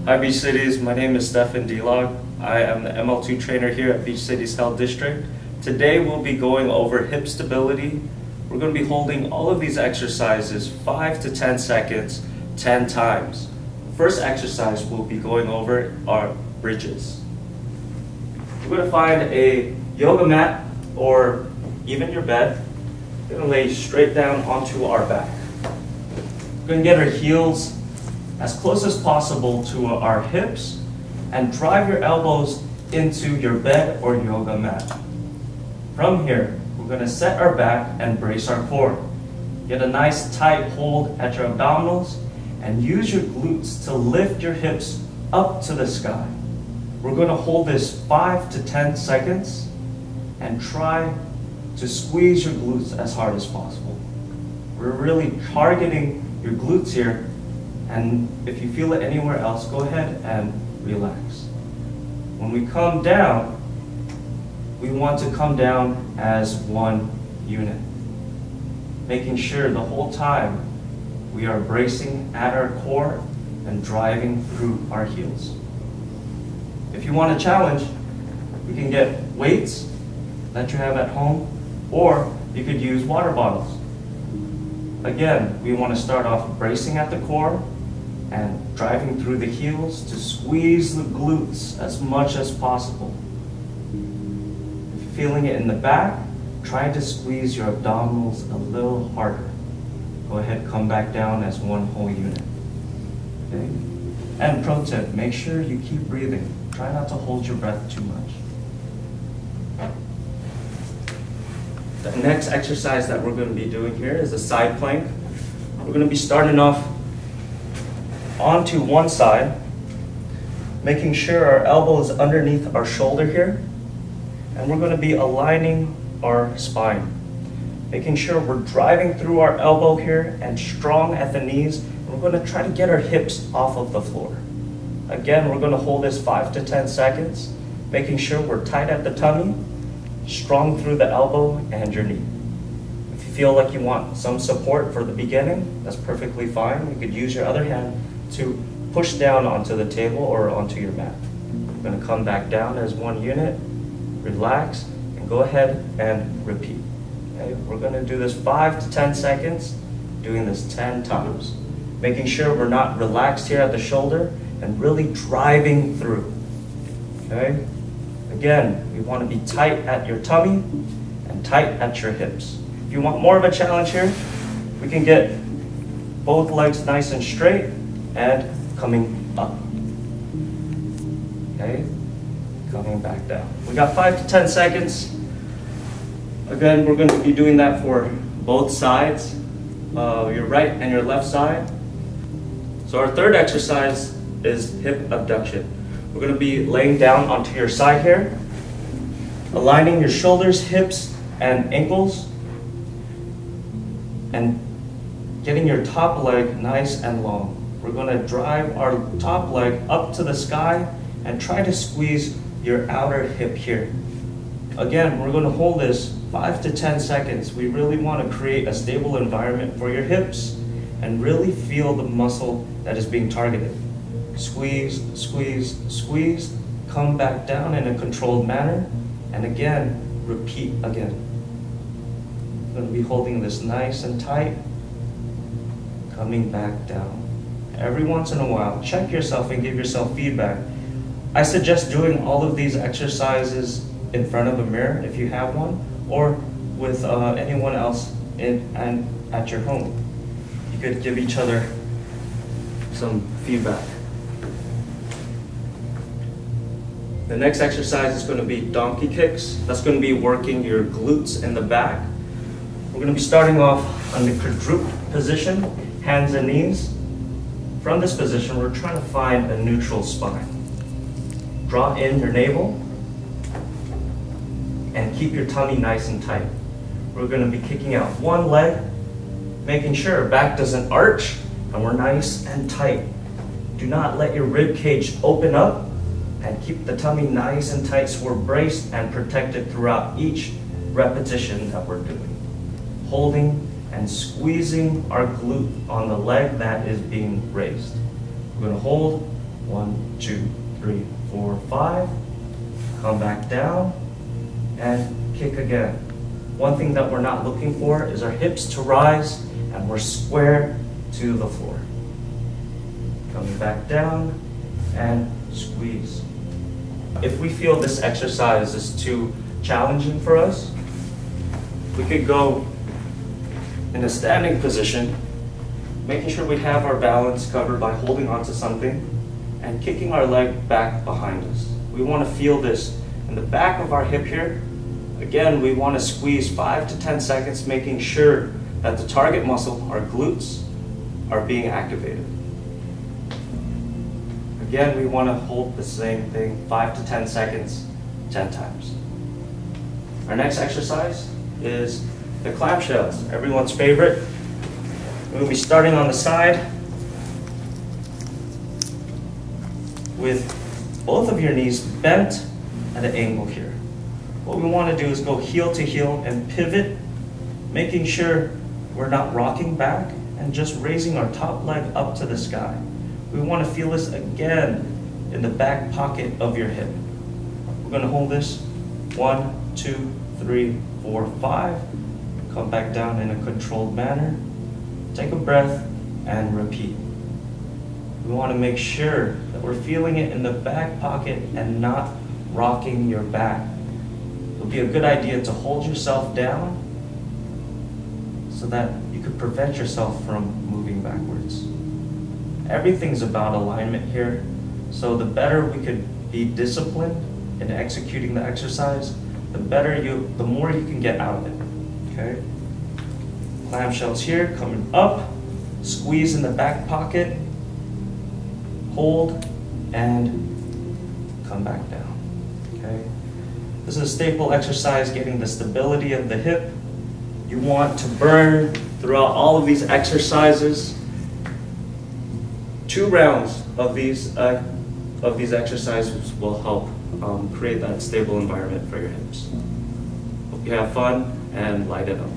Hi Beach Cities, my name is Stefan Delog. I am the ML2 trainer here at Beach Cities Health District. Today we'll be going over hip stability. We're going to be holding all of these exercises 5 to 10 seconds, 10 times. The first exercise we'll be going over are bridges. We're going to find a yoga mat or even your bed. We're going to lay straight down onto our back. We're going to get our heels as close as possible to our hips and drive your elbows into your bed or yoga mat. From here, we're going to set our back and brace our core. Get a nice tight hold at your abdominals and use your glutes to lift your hips up to the sky. We're going to hold this 5 to 10 seconds and try to squeeze your glutes as hard as possible. We're really targeting your glutes here. And if you feel it anywhere else, go ahead and relax. When we come down, we want to come down as one unit, making sure the whole time we are bracing at our core and driving through our heels. If you want a challenge, we can get weights that you have at home, or you could use water bottles. Again, we want to start off bracing at the core and driving through the heels to squeeze the glutes as much as possible. If you're feeling it in the back, try to squeeze your abdominals a little harder. Go ahead, come back down as one whole unit. Okay? And pro tip, make sure you keep breathing. Try not to hold your breath too much. The next exercise that we're going to be doing here is a side plank. We're going to be starting off onto one side, making sure our elbow is underneath our shoulder here, and we're going to be aligning our spine, making sure we're driving through our elbow here and strong at the knees. We're going to try to get our hips off of the floor. Again, we're going to hold this 5 to 10 seconds, making sure we're tight at the tummy, strong through the elbow and your knee. If you feel like you want some support for the beginning, that's perfectly fine. You could use your other hand to push down onto the table or onto your mat. We're going to come back down as one unit, relax, and go ahead and repeat. Okay? We're going to do this 5 to 10 seconds, doing this 10 times. Making sure we're not relaxed here at the shoulder and really driving through. Okay? Again, we want to be tight at your tummy and tight at your hips. If you want more of a challenge here, we can get both legs nice and straight and coming up. Okay? Coming back down. We got 5 to 10 seconds. Again, we're going to be doing that for both sides, your right and your left side. So our third exercise is hip abduction. We're going to be laying down onto your side here, aligning your shoulders, hips, and ankles, and getting your top leg nice and long. We're going to drive our top leg up to the sky and try to squeeze your outer hip here. Again, we're going to hold this 5 to 10 seconds. We really want to create a stable environment for your hips and really feel the muscle that is being targeted. Squeeze, squeeze, squeeze, come back down in a controlled manner, and again, repeat again. I'm going to be holding this nice and tight, coming back down. Every once in a while, check yourself and give yourself feedback. I suggest doing all of these exercises in front of a mirror if you have one, or with anyone else and at your home. You could give each other some feedback. The next exercise is going to be donkey kicks. That's going to be working your glutes in the back. We're going to be starting off on the quadruped position, hands and knees. From this position, we're trying to find a neutral spine. Draw in your navel and keep your tummy nice and tight. We're going to be kicking out one leg, making sure our back doesn't arch, and we're nice and tight. Do not let your rib cage open up, and keep the tummy nice and tight so we're braced and protected throughout each repetition that we're doing. Holding and squeezing our glute on the leg that is being raised. We're going to hold 1, 2, 3, 4, 5. Come back down and kick again. One thing that we're not looking for is our hips to rise and we're square to the floor. Coming back down and squeeze. If we feel this exercise is too challenging for us, we could go in a standing position, making sure we have our balance covered by holding onto something and kicking our leg back behind us. We want to feel this in the back of our hip here. Again, we want to squeeze 5 to 10 seconds, making sure that the target muscle, our glutes, are being activated. Again, we want to hold the same thing, 5 to 10 seconds, 10 times. Our next exercise is the clamshells, everyone's favorite. We'll be starting on the side with both of your knees bent at an angle here. What we want to do is go heel to heel and pivot, making sure we're not rocking back and just raising our top leg up to the sky. We want to feel this again in the back pocket of your hip. We're going to hold this 1, 2, 3, 4, 5. Come back down in a controlled manner. Take a breath and repeat. We want to make sure that we're feeling it in the back pocket and not rocking your back. It'll be a good idea to hold yourself down so that you could prevent yourself from moving backwards. Everything's about alignment here, so the better we could be disciplined in executing the exercise, the more you can get out of it, okay? Clamshells here, coming up, squeeze in the back pocket, hold, and come back down, okay? This is a staple exercise, getting the stability of the hip. You want to burn throughout all of these exercises. 2 rounds of these exercises will help create that stable environment for your hips. Hope you have fun and light it up.